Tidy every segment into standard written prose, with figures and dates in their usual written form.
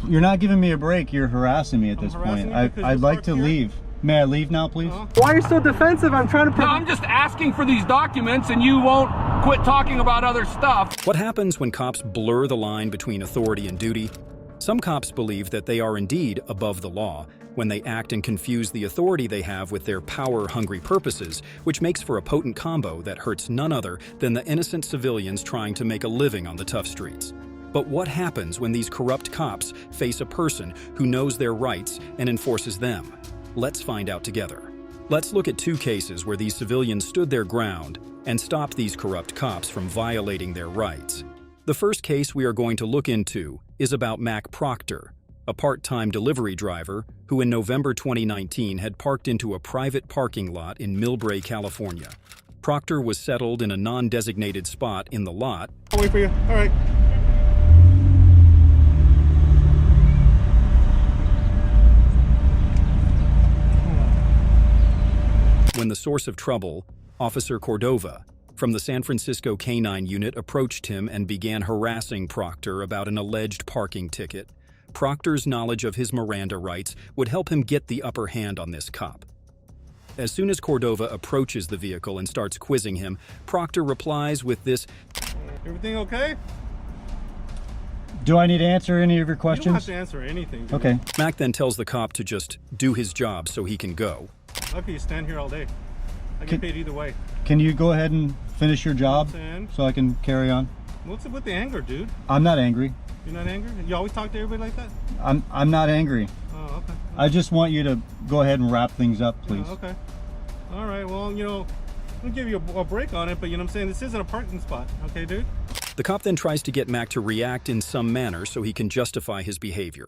You're not giving me a break. You're harassing me at this point. I'd like to leave. May I leave now, please? Why are you so defensive? I'm trying to... No, I'm just asking for these documents and you won't quit talking about other stuff. What happens when cops blur the line between authority and duty? Some cops believe that they are indeed above the law when they act and confuse the authority they have with their power-hungry purposes, which makes for a potent combo that hurts none other than the innocent civilians trying to make a living on the tough streets. But what happens when these corrupt cops face a person who knows their rights and enforces them? Let's find out together. Let's look at two cases where these civilians stood their ground and stopped these corrupt cops from violating their rights. The first case we are going to look into is about Mac Proctor, a part-time delivery driver who in November 2019 had parked into a private parking lot in Millbrae, California. Proctor was settled in a non-designated spot in the lot. I'll wait for you. All right. When the source of trouble, Officer Cordova, from the San Francisco Canine Unit approached him and began harassing Proctor about an alleged parking ticket. Proctor's knowledge of his Miranda rights would help him get the upper hand on this cop. As soon as Cordova approaches the vehicle and starts quizzing him, Proctor replies with this, Everything okay? Do I need to answer any of your questions? You don't have to answer anything. Okay. Mac then tells the cop to just do his job so he can go. Lucky you stand here all day. I get paid either way. Can you go ahead and finish your job so I can carry on? What's it with the anger, dude? I'm not angry. You're not angry? You always talk to everybody like that? I'm not angry. Oh, okay. I just want you to go ahead and wrap things up, please. Okay. All right, well, you know, I'll give you a break on it, but you know what I'm saying? This isn't a parking spot, okay, dude? The cop then tries to get Mac to react in some manner so he can justify his behavior.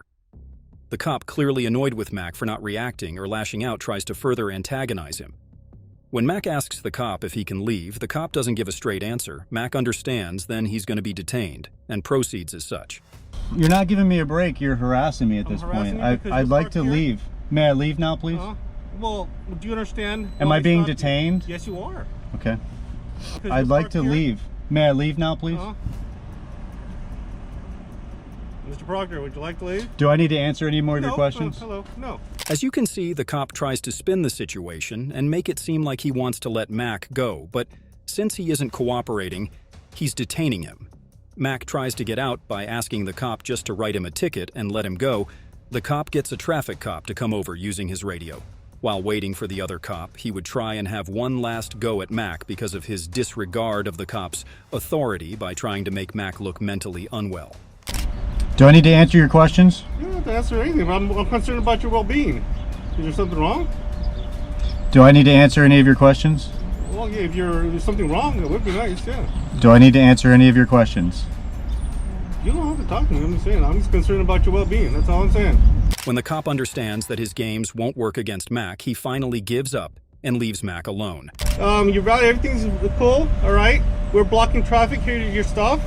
The cop, clearly annoyed with Mac for not reacting or lashing out, tries to further antagonize him. When Mac asks the cop if he can leave, the cop doesn't give a straight answer. Mac understands then he's going to be detained and proceeds as such. You're not giving me a break. You're harassing me at this point. I'd like to leave. May I leave now, please? Well, do you understand? Am I being detained? Yes, you are. Okay. I'd like to leave. May I leave now, please? Mr. Proctor, would you like to leave? Do I need to answer any more of your questions? Hello, no. As you can see, the cop tries to spin the situation and make it seem like he wants to let Mac go, but since he isn't cooperating, he's detaining him. Mac tries to get out by asking the cop just to write him a ticket and let him go. The cop gets a traffic cop to come over using his radio. While waiting for the other cop, he would try and have one last go at Mac because of his disregard of the cop's authority by trying to make Mac look mentally unwell. Do I need to answer your questions? You don't have to answer anything. I'm concerned about your well-being. Is there something wrong? Do I need to answer any of your questions? Well, yeah, if there's something wrong, it would be nice, yeah. Do I need to answer any of your questions? You don't have to talk to me. I'm just saying. I'm just concerned about your well-being. That's all I'm saying. When the cop understands that his games won't work against Mac, he finally gives up and leaves Mac alone. Everything's cool, all right? We're blocking traffic here to your stuff.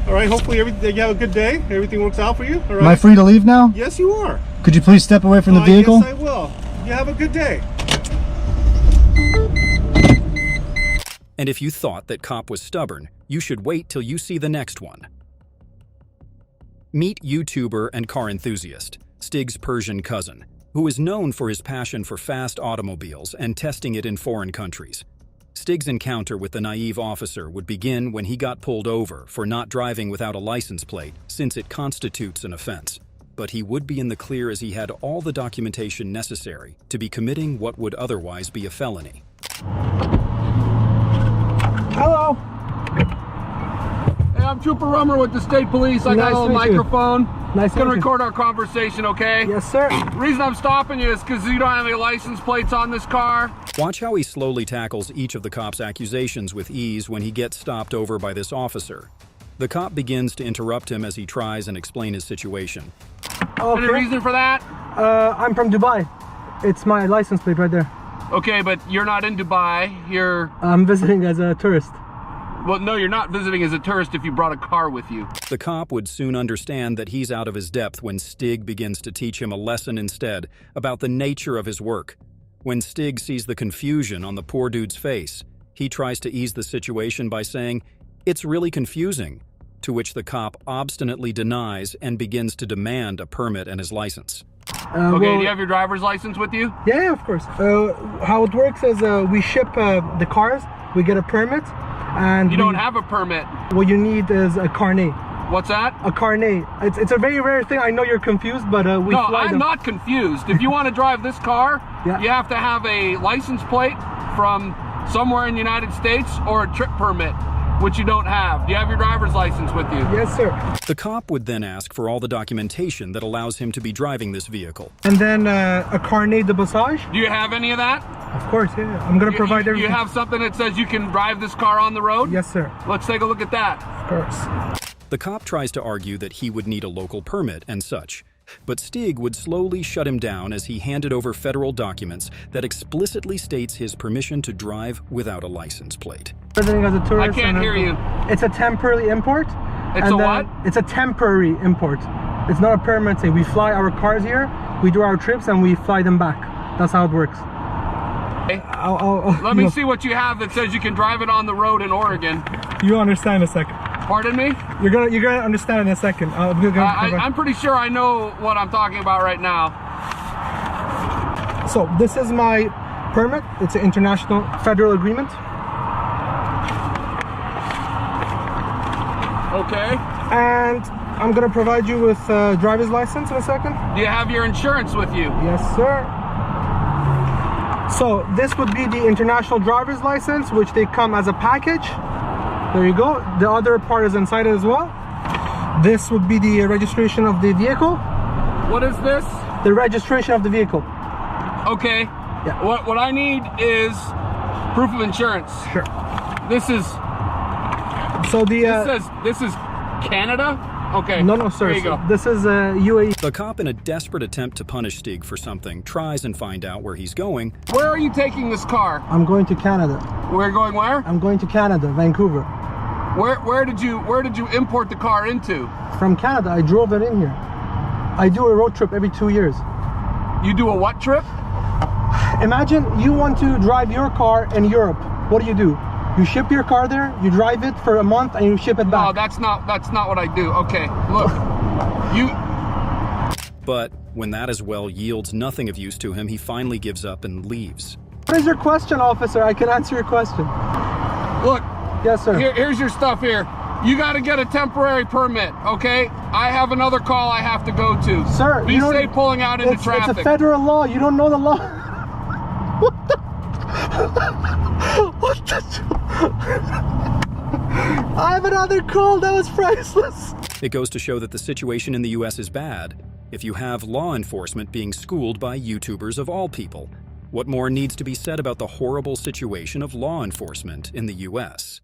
All right, hopefully you have a good day. Everything works out for you, all right? Am I free to leave now? Yes, you are. Could you please step away from the vehicle? Yes, I will. You have a good day. And if you thought that cop was stubborn, you should wait till you see the next one. Meet YouTuber and car enthusiast, Stig's Persian cousin, who is known for his passion for fast automobiles and testing it in foreign countries. Stig's encounter with the naive officer would begin when he got pulled over for not driving without a license plate, since it constitutes an offense. But he would be in the clear as he had all the documentation necessary to be committing what would otherwise be a felony. Hello. Hey, I'm Trooper Rummer with the State Police. I got a little microphone. Nice to meet you. Gonna record our conversation, okay? Yes, sir. The reason I'm stopping you is because you don't have any license plates on this car. Watch how he slowly tackles each of the cop's accusations with ease when he gets stopped over by this officer. The cop begins to interrupt him as he tries and explain his situation. Any reason for that? I'm from Dubai. It's my license plate right there. Okay, but you're not in Dubai. I'm visiting as a tourist. Well, no, you're not visiting as a tourist if you brought a car with you. The cop would soon understand that he's out of his depth when Stig begins to teach him a lesson instead about the nature of his work. When Stig sees the confusion on the poor dude's face, he tries to ease the situation by saying, "It's really confusing. to which the cop obstinately denies and begins to demand a permit and his license. Okay, do you have your driver's license with you? Yeah, of course. How it works is we ship the cars, we get a permit, and You don't have a permit. what you need is a carnet. What's that? A carnet. It's a very rare thing. I know you're confused, but we No, fly I'm them. not confused. If you want to drive this car, Yeah. you have to have a license plate from somewhere in the United States or a trip permit, which you don't have. Do you have your driver's license with you? Yes, sir. The cop would then ask for all the documentation that allows him to be driving this vehicle. And then a carnet de passage. Do you have any of that? Of course, yeah. I'm gonna provide everything. You have something that says you can drive this car on the road? Yes, sir. Let's take a look at that. Of course. The cop tries to argue that he would need a local permit and such, but Stig would slowly shut him down as he handed over federal documents that explicitly states his permission to drive without a license plate. Visiting as a tourist. I can't hear you. It's a temporary import. It's and a then what? It's a temporary import. It's not a permanent thing. We fly our cars here, we do our trips, and we fly them back. That's how it works. Okay. you Let me see what you have that says you can drive it on the road in Oregon. You understand in a second. Pardon me? You're gonna understand in a second. I'm pretty sure I know what I'm talking about right now. So this is my permit. It's an international federal agreement. Okay. And I'm gonna provide you with a driver's license in a second. Do you have your insurance with you? Yes, sir. So this would be the international driver's license, which they come as a package. There you go. The other part is inside it as well. This would be the registration of the vehicle. What is this? The registration of the vehicle. Okay. Yeah. What I need is proof of insurance. Sure. This is So the this is Canada? Okay. no, sir. There you go. This is UAE. The cop, in a desperate attempt to punish Stig for something, tries and find out where he's going. Where are you taking this car? I'm going to Canada. We're going where? I'm going to Canada, Vancouver. Where did you import the car into? From Canada, I drove it in here. I do a road trip every 2 years. You do a what trip? Imagine you want to drive your car in Europe. What do? You ship your car there, you drive it for a month, and you ship it back. No, that's not what I do. Okay, look. But when that as well yields nothing of use to him, he finally gives up and leaves. What is your question, officer? I can answer your question. Look. Yes, sir. Here's your stuff here. You got to get a temporary permit, okay? I have another call I have to go to. Sir, be safe pulling out into traffic. It's a federal law. You don't know the law. What the? What the? I have another call. That was priceless. It goes to show that the situation in the US is bad if you have law enforcement being schooled by YouTubers of all people. What more needs to be said about the horrible situation of law enforcement in the US?